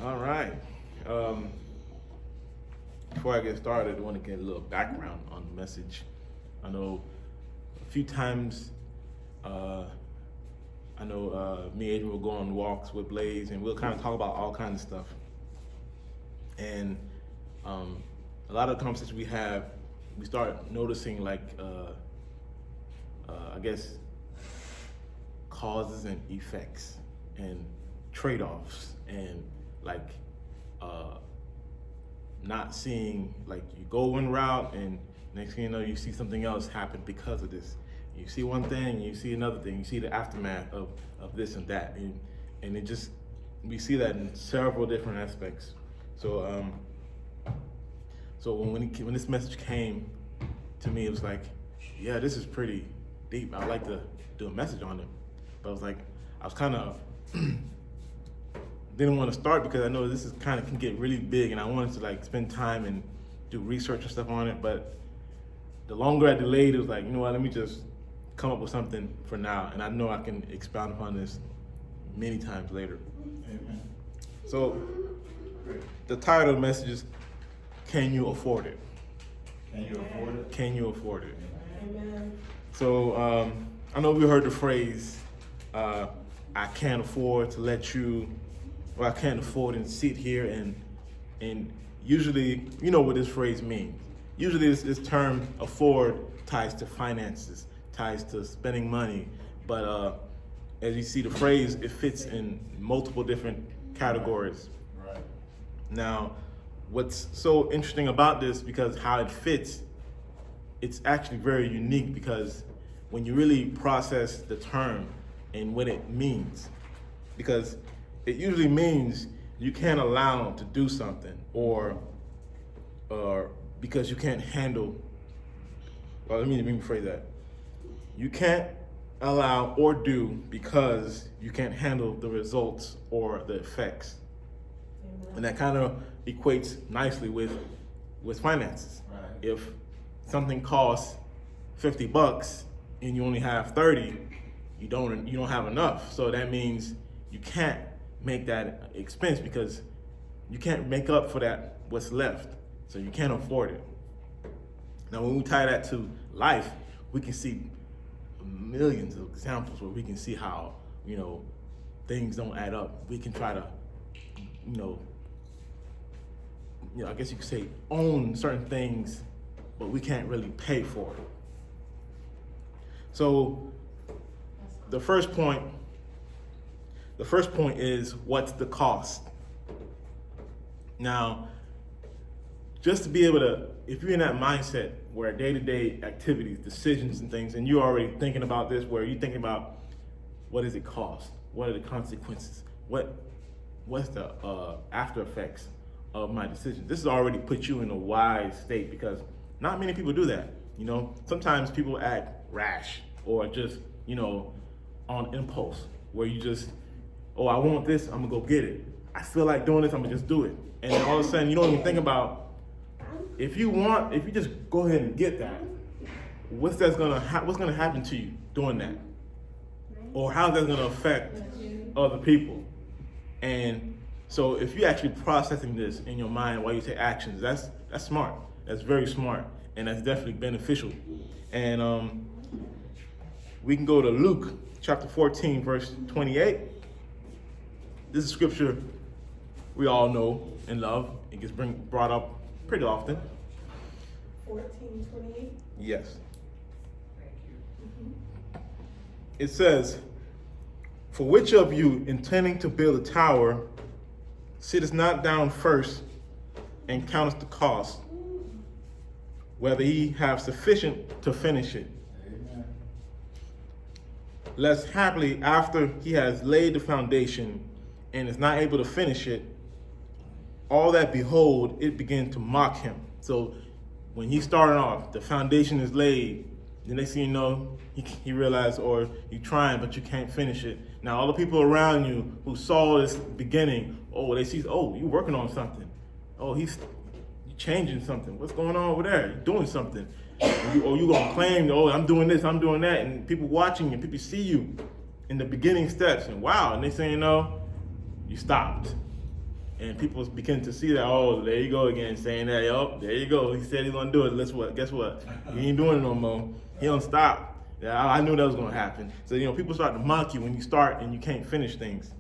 All right. Um, Before I get started, I want to get a little background on the message. I know a few times, uh, me and Adrian will go on walks with Blaze, and we'll kind of talk about all kinds of stuff. And um, a lot of the conversations we have, we start noticing I guess, causes and effects and trade-offs and like uh, not seeing, like, you go one route and next thing you know you see something else happen because of this. You see one thing, you see another thing, you see the aftermath of this and that, and it just, we see that in several different aspects. So when this message came to me, it was like, yeah, this is pretty deep. I'd like to do a message on it, but I was kind of didn't want to start because I know this is kind of can get really big, and I wanted to like spend time and do research and stuff on it. But the longer I delayed, it was like, you know what? Let me just come up with something for now, and I know I can expound upon this many times later. Amen. So the title of the message is, "Can you afford it?" Can you afford it? Can you afford it? Amen. So I know we heard the phrase, "I can't afford to let you," or "I can't afford to sit here," and usually, you know what this phrase means. Usually, this term "afford" ties to finances, ties to spending money, but as you see, the phrase, it fits in multiple different categories. Right. Now, what's so interesting about this, because how it fits, it's actually very unique, because when you really process the term and what it means, because it usually means you can't allow to do something, or because you can't handle, well, let me rephrase that. You can't allow or do because you can't handle the results or the effects. And that kind of equates nicely with finances. Right. If something costs $50 and you only have 30, you don't have enough. So that means you can't make that expense because you can't make up for that what's left. So you can't afford it. Now when we tie that to life, we can see millions of examples where we can see how, things don't add up. We can try to, I guess you could say, own certain things, but we can't really pay for it. So the first point is, what's the cost? Now, just to be able to, if you're in that mindset where day-to-day activities, decisions and things, and you're already thinking about this, where you're thinking about, what does it cost? What are the consequences? What's the after effects of my decision? This has already put you in a wise state, because not many people do that. Sometimes people act rash, or just, on impulse, where you just, oh, I want this, I'm gonna go get it. I feel like doing this, I'm gonna just do it. And then all of a sudden, you don't even think about, if you just go ahead and get that, what's gonna happen to you doing that? Or how's that gonna affect other people? And so if you're actually processing this in your mind while you take actions, that's smart. That's very smart, and that's definitely beneficial. And we can go to Luke chapter 14, verse 28. This is scripture we all know and love. It gets brought up pretty often. 14:28. Yes. It says, "For which of you, intending to build a tower, sitteth not down first and counteth the cost, whether he have sufficient to finish it? Amen. Lest happily, after he has laid the foundation and is not able to finish it, all that behold, it begin to mock him." So when he started off, the foundation is laid. The next thing you know, he realized, or you're trying, but you can't finish it. Now all the people around you who saw this beginning, they see, oh, you're working on something. Oh, you're changing something. What's going on over there? You're doing something. Or you're gonna claim, oh, I'm doing this, I'm doing that, and people watching you, people see you in the beginning steps, and wow, and next thing you know, you stopped. And people begin to see that, oh, there you go again, saying that, oh, there you go. He said he's gonna do it. Guess what? He ain't doing it no more. He don't stop. Yeah, I knew that was gonna happen. So, people start to mock you when you start and you can't finish things.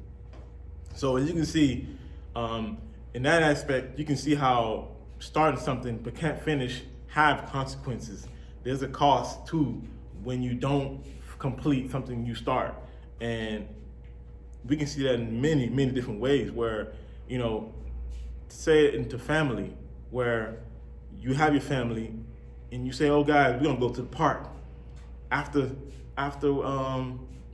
So as you can see, in that aspect, you can see how starting something but can't finish have consequences. There's a cost too when you don't complete something you start. And we can see that in many, many different ways where, say it into family, where you have your family and you say, oh guys, we're gonna go to the park. After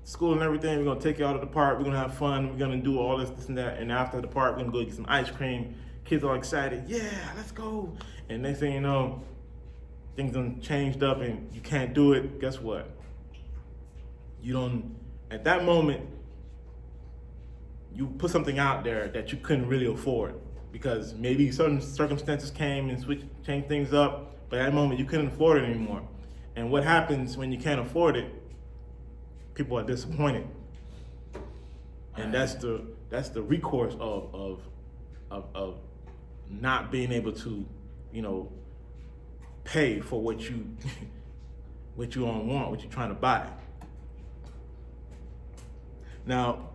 school and everything, we're gonna take you out of the park, we're gonna have fun, we're gonna do all this and that, and after the park, we're gonna go get some ice cream. Kids are excited, yeah, let's go. And next thing you know, things done changed up and you can't do it. Guess what? At that moment, you put something out there that you couldn't really afford because maybe certain circumstances came and changed things up, but at that moment you couldn't afford it anymore. And what happens when you can't afford it? People are disappointed. And that's the recourse of not being able to, pay for what you don't want, what you're trying to buy. Now,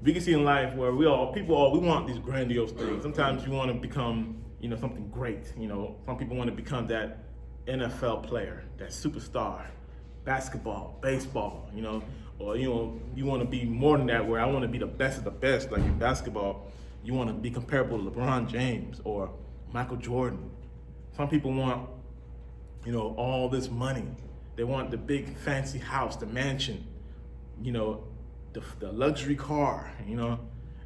we can see in life where we want these grandiose things. Sometimes you want to become, something great. Some people want to become that NFL player, that superstar, basketball, baseball, or you want to be more than that. Where I want to be the best of the best, like in basketball. You want to be comparable to LeBron James or Michael Jordan. Some people want, all this money. They want the big fancy house, the mansion, the luxury car, And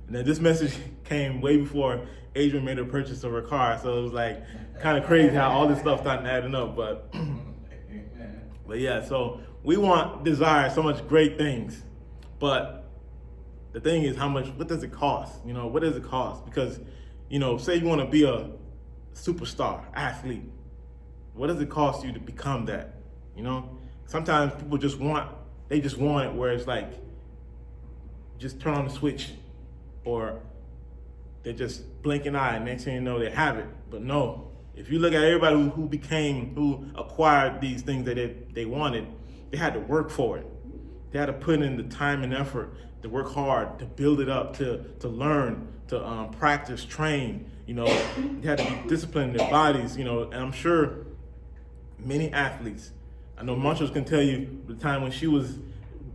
then this message came way before Adrian made a purchase of her car, so it was like kind of crazy how all this stuff started adding up. But yeah, so we desire so much great things, but the thing is, what does it cost? What does it cost? Because, say you want to be a superstar athlete, what does it cost you to become that? Sometimes people just want it where it's like, just turn on the switch, or they just blink an eye and next thing you know they have it. But no, if you look at everybody who acquired these things that they wanted, they had to work for it. They had to put in the time and effort to work hard, to build it up, to learn, to practice, train. They had to be disciplined in their bodies, and I'm sure many athletes, I know Montrose can tell you the time when she was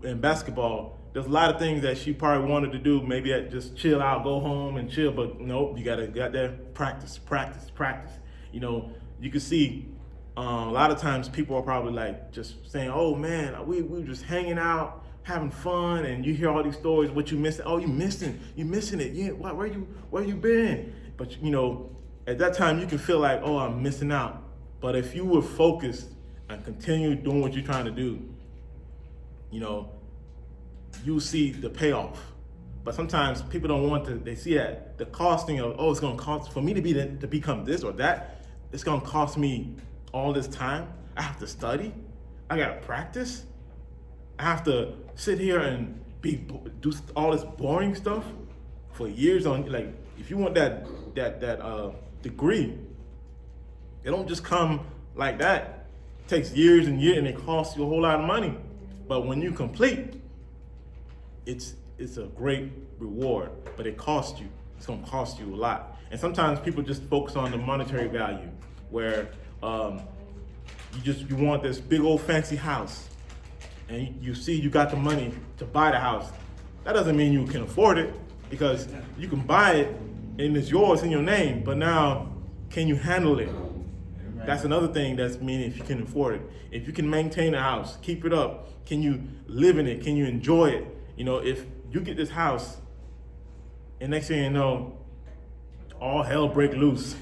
in basketball, there's a lot of things that she probably wanted to do, maybe just chill out, go home and chill, but nope, you got there, practice. You can see a lot of times people are probably like just saying, oh man, we were just hanging out, having fun, and you hear all these stories, what you missing? Oh, you missing it. Yeah, where you been? But at that time you can feel like, oh, I'm missing out. But if you were focused and continue doing what you're trying to do, you see the payoff. But sometimes people don't want to, they see that the costing of, oh, it's gonna cost for me to become this or that, it's gonna cost me all this time. I have to study, I gotta practice, I have to sit here and do all this boring stuff for years on. Like, if you want that degree, it don't just come like that. It takes years and years, and it costs you a whole lot of money. But when you complete, it's a great reward, but it costs you. It's gonna cost you a lot. And sometimes people just focus on the monetary value, where you want this big old fancy house, and you see you got the money to buy the house. That doesn't mean you can afford it, because you can buy it and it's yours in your name, but now can you handle it? That's another thing that's meaning if you can afford it. If you can maintain a house, keep it up, can you live in it? Can you enjoy it? If you get this house and next thing you know, all hell break loose,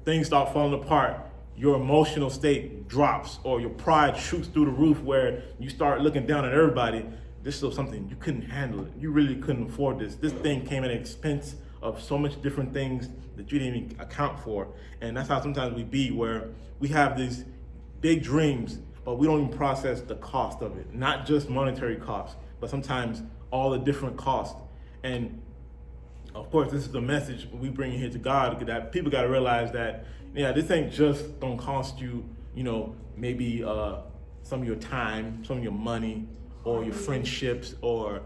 things start falling apart, your emotional state drops, or your pride shoots through the roof where you start looking down at everybody, this is something you couldn't handle it. You really couldn't afford this. This thing came at an expense of so much different things that you didn't even account for. And that's how sometimes we be, where we have these big dreams, but we don't even process the cost of it. Not just monetary cost, but sometimes all the different costs. And of course, this is the message we bring here to God, that people got to realize that, yeah, this ain't just gonna cost you, maybe some of your time, some of your money, or your friendships, or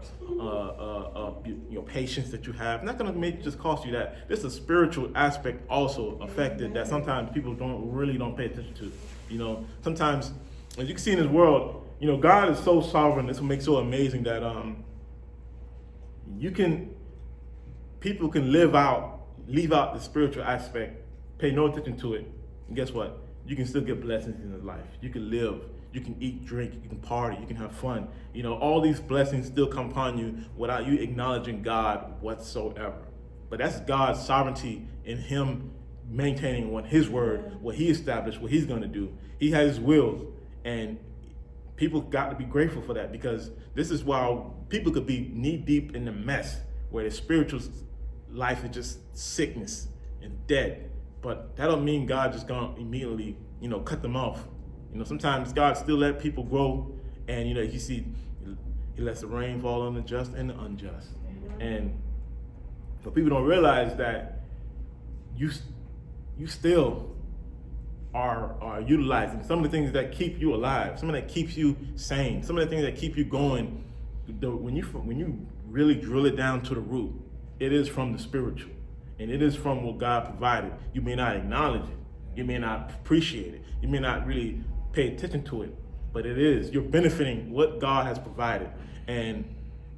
your patience that you have. Not gonna just cost you that. There's a spiritual aspect also affected that sometimes people don't pay attention to. Sometimes, as you can see in this world, God is so sovereign. This will make so amazing that people can leave out the spiritual aspect, pay no attention to it, and guess what? You can still get blessings in this life. You can live, you can eat, drink, you can party, you can have fun. All these blessings still come upon you without you acknowledging God whatsoever. But that's God's sovereignty in Him maintaining His word, what He established, what He's going to do. He has His will, and people got to be grateful for that, because this is why people could be knee deep in the mess where the spiritual life is just sickness and dead. But that don't mean God just gonna immediately, cut them off. Sometimes God still let people grow, and you see, He lets the rain fall on the just and the unjust. And but people don't realize that you still are utilizing some of the things that keep you alive, some of that keeps you sane, some of the things that keep you going. When you really drill it down to the root, it is from the spiritual, and it is from what God provided. You may not acknowledge it, you may not appreciate it, you may not really pay attention to it, but it is. You're benefiting what God has provided. And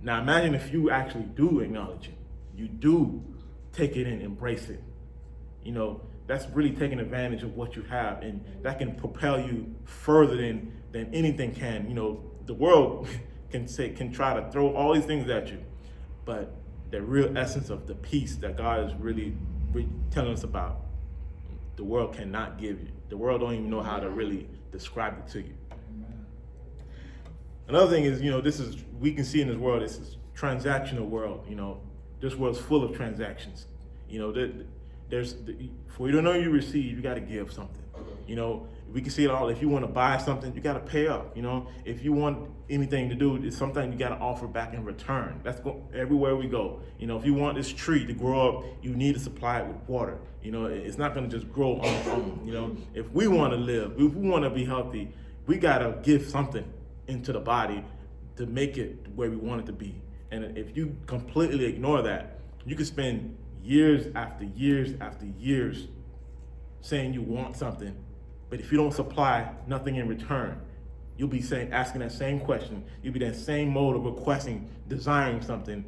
now imagine if you actually do acknowledge it, you do take it and embrace it. That's really taking advantage of what you have, and that can propel you further than anything can. The world can try to throw all these things at you, but the real essence of the peace that God is really telling us about, the world cannot give you. The world don't even know how to really describe it to you. Another thing is, we can see in this world, this is transactional world. This world's full of transactions. For you to know you receive, you got to give something. We can see it all. If you want to buy something, you got to pay up. If you want anything to do, it's something you got to offer back in return. That's everywhere we go. If you want this tree to grow up, you need to supply it with water. It's not going to just grow on its own. If we want to live, if we want to be healthy, we got to give something into the body to make it where we want it to be. And if you completely ignore that, you can spend years after years after years saying you want something, but if you don't supply nothing in return, you'll be asking that same question. You'll be that same mode of requesting, desiring something.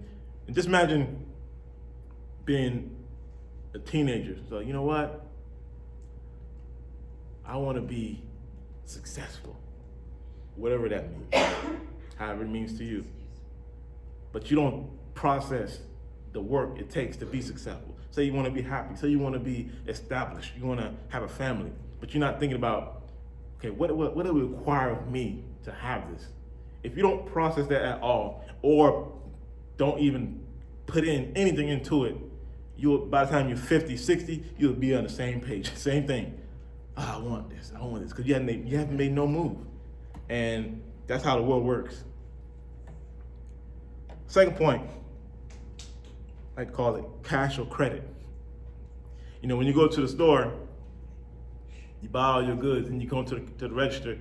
And just imagine being a teenager. So, you know what? I want to be successful, whatever that means, however it means to you. But you don't process the work it takes to be successful. Say you want to be happy, say you want to be established, you want to have a family, but you're not thinking about, okay, what do it require of me to have this? If you don't process that at all, or don't even put in anything into it, by the time you're 50, 60, you'll be on the same page, same thing. I want this, because you haven't made no move. And that's how the world works. Second point, I call it cash or credit. When you go to the store, you buy all your goods and you go to the register,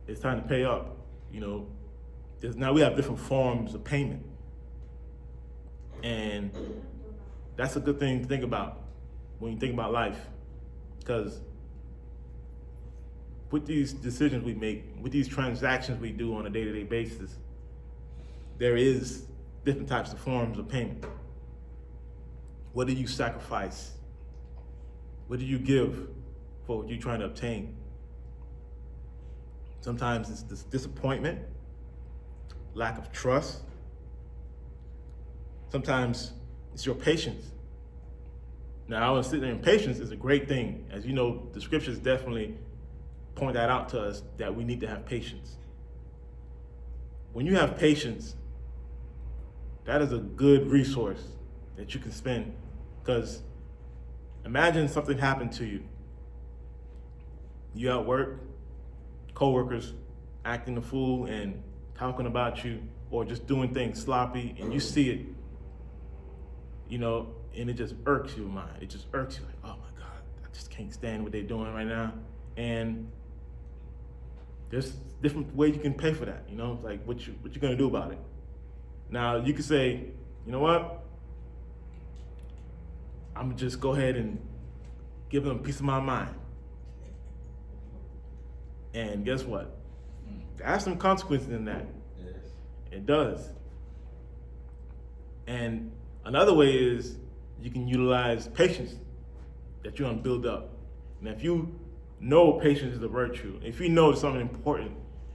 it's time to pay up. Now we have different forms of payment. And that's a good thing to think about when you think about life. Because with these decisions we make, with these transactions we do on a day-to-day basis, there is different types of forms of payment. What do you sacrifice? What do you give for what you're trying to obtain? Sometimes it's this disappointment, lack of trust. Sometimes it's your patience. Now, I was sitting there, and patience is a great thing. As you know, the scriptures definitely point that out to us, that we need to have patience. When you have patience, that is a good resource that you can spend. Because imagine something happened to you. You at work, coworkers acting a fool and talking about you, or just doing things sloppy, and you see it. and it just irks your mind. It just irks you, like, oh my God, I just can't stand what they're doing right now. And there's different ways you can pay for that, like what you gonna do about it. Now you could say, you know what? I'm gonna just go ahead and give them a piece of my mind. And guess what? There's some consequences in that. Yes. It does. And another way is you can utilize patience that you're gonna build up. And if you know patience is a virtue, if you know it's something important,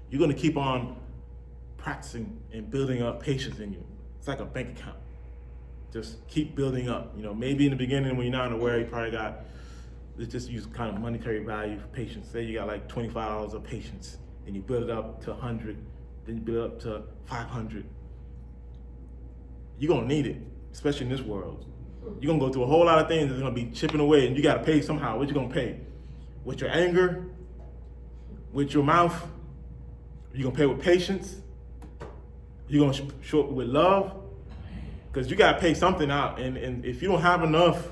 you're gonna keep on practicing and building up patience in you. It's like a bank account. Just keep building up. Maybe in the beginning when you're not aware, you probably got, let's just use kind of monetary value for patience. Say you got like $25 of patience, and you build it up to 100, then you build it up to 500. You're gonna need it, especially in this world. You're gonna go through a whole lot of things that's gonna be chipping away, and you gotta pay somehow. What you gonna pay? With your anger? With your mouth? You gonna pay with patience? You gonna show it with love? Because you gotta pay something out, and if you don't have enough,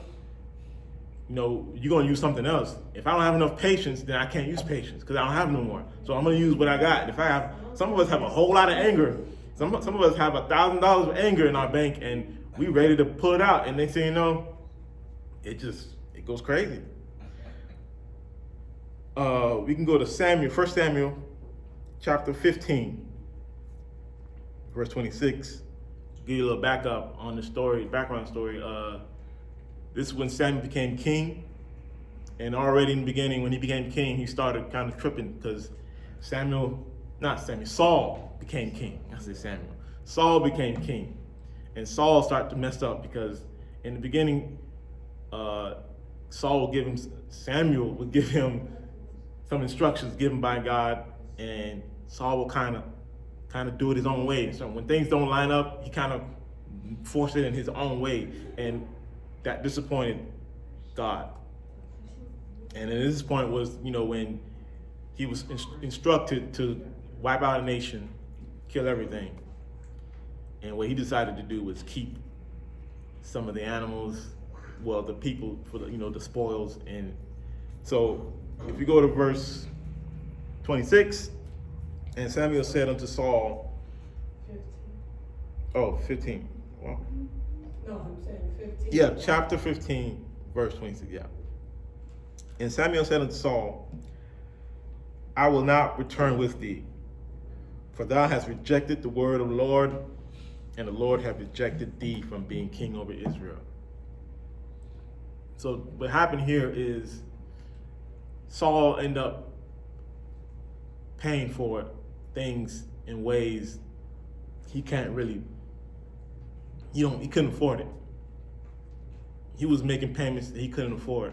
you're gonna use something else. If I don't have enough patience, then I can't use patience because I don't have no more. So I'm gonna use what I got. And if I have, some of us have a whole lot of anger. Some of us have $1,000 of anger in our bank, and we ready to pull it out. And next thing you know, it goes crazy. We can go to 1 Samuel, chapter 15, verse 26. Give you a little backup on the background story. This is when Samuel became king, and already in the beginning, when he became king, he started kind of tripping because Saul became king. I say Samuel. Saul became king, and Saul started to mess up because in the beginning, Samuel would give him some instructions given by God, and Saul will kind of do it his own way. So when things don't line up, he kind of forced it in his own way, and that disappointed God. And at this point was, when he was instructed to wipe out a nation, kill everything. And what he decided to do was keep some of the animals, the people for the spoils. And so if you go to verse 26, and Samuel said unto Saul, 15. Well, no, I'm saying 15. Yeah, chapter 15, verse 26, yeah. And Samuel said unto Saul, I will not return with thee, for thou hast rejected the word of the Lord, and the Lord hath rejected thee from being king over Israel. So what happened here is Saul ended up paying for things in ways he couldn't afford it. He was making payments that he couldn't afford.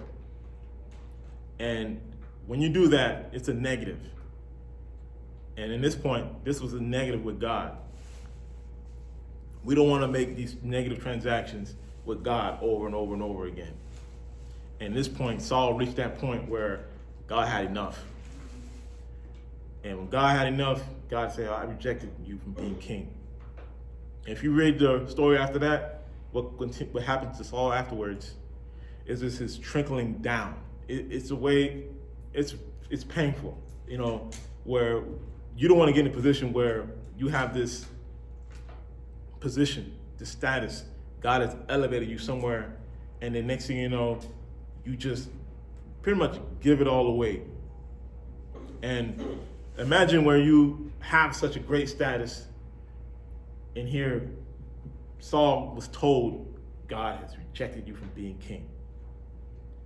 And when you do that, it's a negative. And in this point, this was a negative with God. We don't want to make these negative transactions with God over and over and over again. And at this point, Saul reached that point where God had enough. And when God had enough, God said, I rejected you from being king. If you read the story after that, what happened to Saul afterwards is this his trickling down. It's a way, it's painful, where you don't want to get in a position where you have this position, this status. God has elevated you somewhere, and then next thing you know, you just pretty much give it all away. And imagine where you have such a great status, and here Saul was told God has rejected you from being king.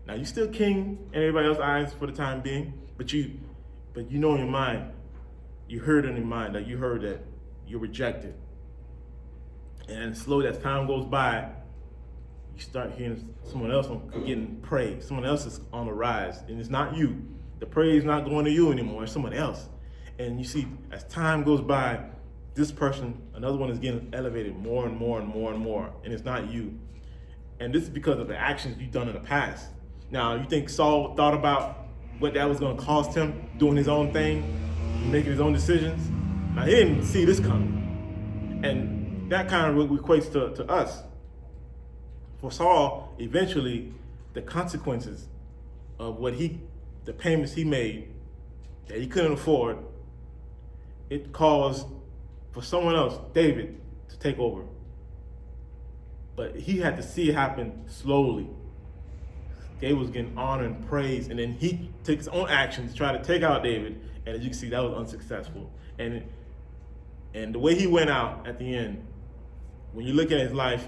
Now you're still king in everybody else's eyes for the time being, but you know in your mind, you heard in your mind that you heard that you're rejected. And slowly as time goes by, you start hearing someone else getting praise. Someone else is on the rise, and it's not you. The praise is not going to you anymore, it's someone else. And you see, as time goes by, this person, another one is getting elevated more and more and more and more, and it's not you. And this is because of the actions you've done in the past. Now, you think Saul thought about what that was going to cost him, doing his own thing, making his own decisions? Now, he didn't see this coming. And that kind of equates to us. for Saul, eventually, the consequences of the payments he made that he couldn't afford, it caused for someone else, David, to take over. But he had to see it happen slowly. David was getting honor and praise, and then he took his own actions to try to take out David, and as you can see, that was unsuccessful. And the way he went out at the end, when you look at his life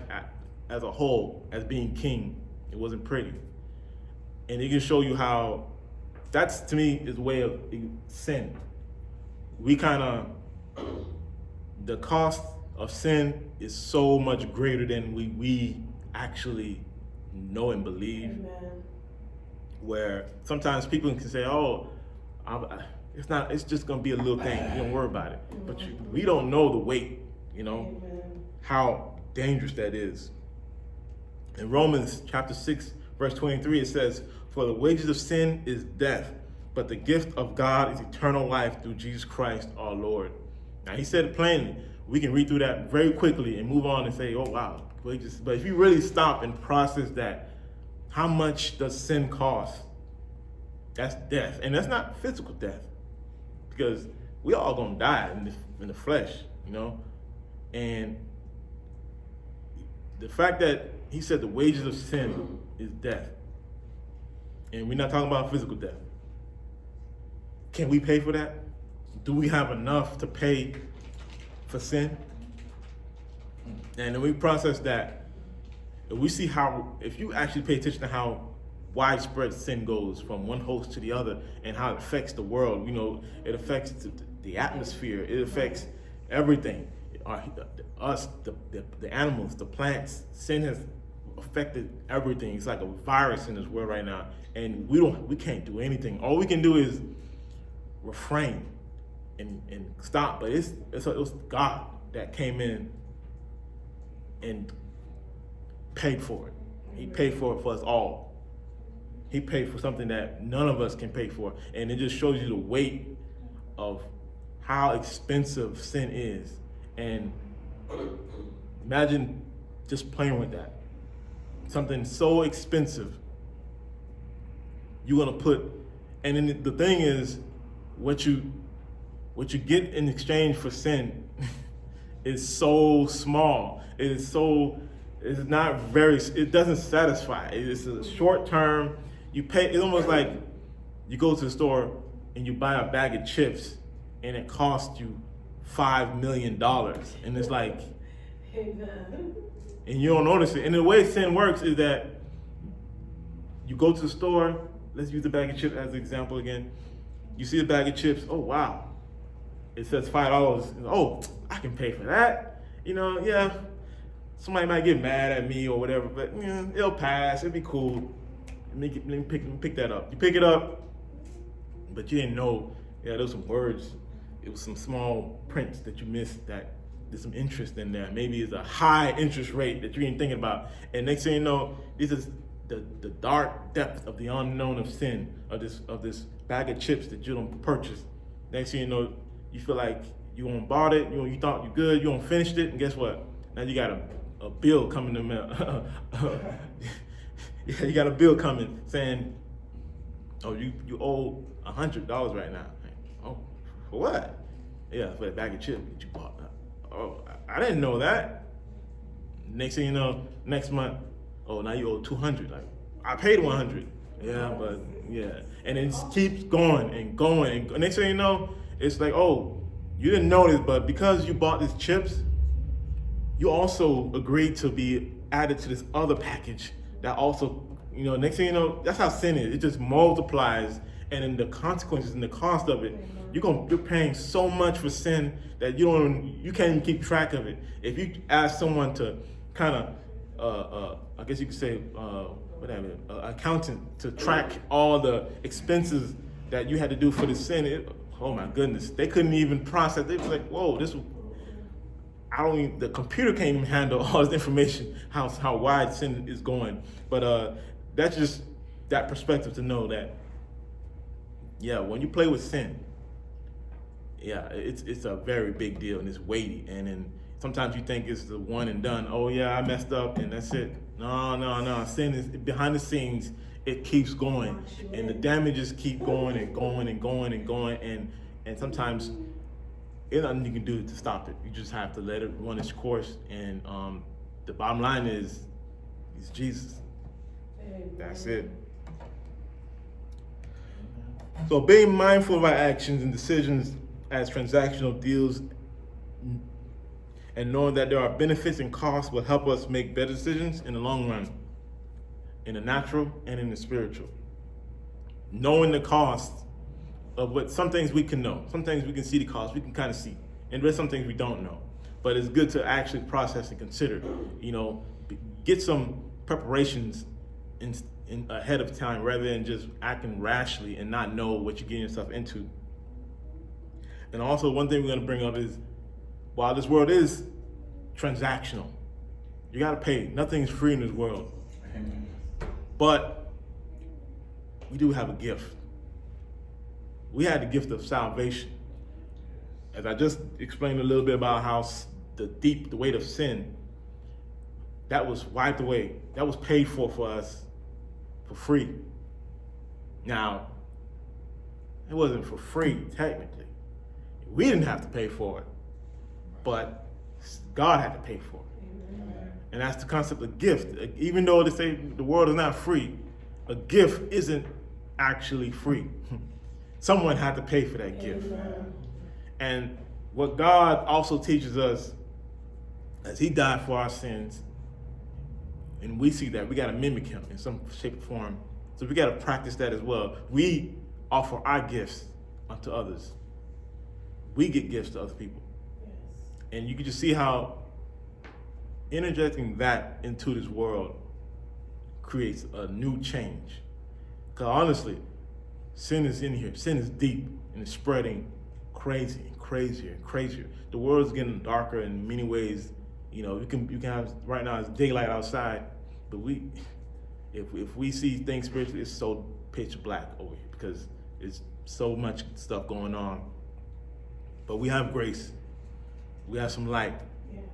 as a whole, as being king, it wasn't pretty. And it can show you how that's, to me, is a way of sin. We the cost of sin is so much greater than we actually know and believe. Amen. Where sometimes people can say, "Oh, it's just gonna be a little thing. You don't worry about it." But we don't know the weight, Amen. how dangerous that is. In Romans chapter 6, verse 23, it says, "For the wages of sin is death, but the gift of God is eternal life through Jesus Christ our Lord." Now, he said it plainly. We can read through that very quickly and move on and say, "Oh, wow, wages." But if you really stop and process that, how much does sin cost? That's death. And that's not physical death, because we all gonna die in the flesh, And the fact that he said the wages of sin is death, and we're not talking about physical death. Can we pay for that? Do we have enough to pay for sin? And then we process that, and we see how, if you actually pay attention to how widespread sin goes from one host to the other, and how it affects the world, it affects the atmosphere, it affects everything. Us, the animals, the plants. Sin has affected everything. It's like a virus in this world right now, and we can't do anything. All we can do is refrain and stop. But it was God that came in and paid for it. He paid for it for us all. He paid for something that none of us can pay for, and it just shows you the weight of how expensive sin is. And imagine just playing with that. Something so expensive, you're gonna put, and then the thing is, what you get in exchange for sin is so small. It doesn't satisfy. It's a short term. You pay. It's almost like you go to the store and you buy a bag of chips, and it costs you $5 million, and it's like, Amen. and you don't notice it. And the way sin works is that you go to the store. Let's use the bag of chips as an example again. You see the bag of chips. Oh wow, it says $5. Oh, I can pay for that. Yeah. Somebody might get mad at me or whatever, but it'll pass. It'll be cool. Let me pick that up. You pick it up, but you didn't know. Yeah, there's some words. It was some small prints that you missed, that there's some interest in there. Maybe it's a high interest rate that you ain't thinking about. And next thing you know, this is the dark depth of the unknown of sin, of this bag of chips that you don't purchase. Next thing you know, you feel like you bought it, you thought you good, you finished it, and guess what? Now you got a bill coming in the mail. Yeah, you got a bill coming saying, "Oh, you owe $100 right now." Oh, for what? Yeah, for that bag of chips that you bought. Oh, I didn't know that. Next thing you know, next month, oh, now you owe $200. Like, I paid $100. Yeah, but yeah, and it just keeps going and going. And next thing you know, it's like, oh, you didn't notice, but because you bought these chips, you also agreed to be added to this other package that also, next thing you know, that's how sin is. It just multiplies, and then the consequences and the cost of it, you're paying so much for sin that you can't even keep track of it. If you ask someone to kind of, I guess you could say, accountant to track all the expenses that you had to do for the sin, oh my goodness, they couldn't even process. They was like, whoa, the computer can't even handle all this information, how wide sin is going. But that's just that perspective to know that, yeah, when you play with sin, yeah, it's a very big deal, and it's weighty. And then sometimes you think it's the one and done. Oh yeah, I messed up and that's it. No. Sin is behind the scenes. It keeps going, and the damages keep going and going and going and going, and sometimes there's nothing you can do to stop it. You just have to let it run its course. And the bottom line is Jesus. That's it. So being mindful of our actions and decisions as transactional deals, and knowing that there are benefits and costs will help us make better decisions in the long run, in the natural and in the spiritual. Knowing the cost of what some things we can know, some things we can see the cost, we can kind of see, and there's some things we don't know. But it's good to actually process and consider. Get some preparations in ahead of time rather than just acting rashly and not know what you're getting yourself into. And also, one thing we're going to bring up is, while this world is transactional, you got to pay. Nothing's free in this world. Amen. But we do have a gift. We had the gift of salvation. As I just explained a little bit about how the weight of sin, that was wiped away. That was paid for us for free. Now, it wasn't for free, technically. We didn't have to pay for it, but God had to pay for it. Amen. And that's the concept of gift. Even though they say the world is not free, a gift isn't actually free. Someone had to pay for that gift. And what God also teaches us, as he died for our sins, and we see that, we got to mimic him in some shape or form. So we got to practice that as well. We offer our gifts unto others. We get gifts to other people. And you can just see how interjecting that into this world creates a new change. Because honestly, sin is in here. Sin is deep and it's spreading crazy and crazier and crazier. The world's getting darker in many ways. You can have, right now it's daylight outside, but if we see things spiritually, it's so pitch black over here because it's so much stuff going on. But we have grace. We have some light,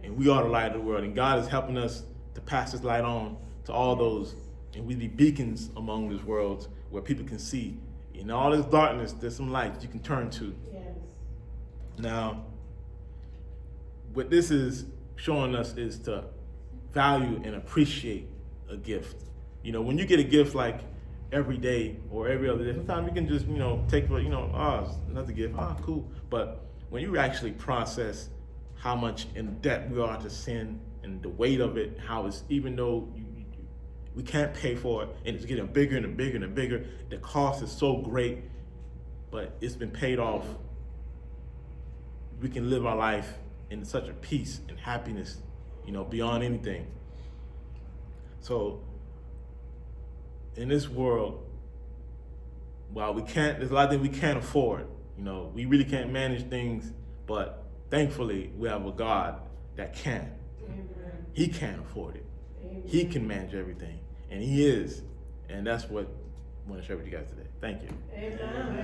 and we are the light of the world. And God is helping us to pass this light on to all those, and we be beacons among this world where people can see. In all this darkness, there's some light you can turn to. Yes. Now, what this is showing us is to value and appreciate a gift. When you get a gift like every day or every other day, sometimes you can just, take for, it's another gift, cool. But when you actually process how much in debt we are to sin and the weight of it, how it's, even though we can't pay for it and it's getting bigger and bigger and bigger, the cost is so great, but it's been paid off. We can live our life in such a peace and happiness, beyond anything. So in this world, while there's a lot of things we can't afford. We really can't manage things, but thankfully we have a God that can. Amen. He can afford it. Amen. He can manage everything, and he is. And that's what I want to share with you guys today. Thank you. Amen.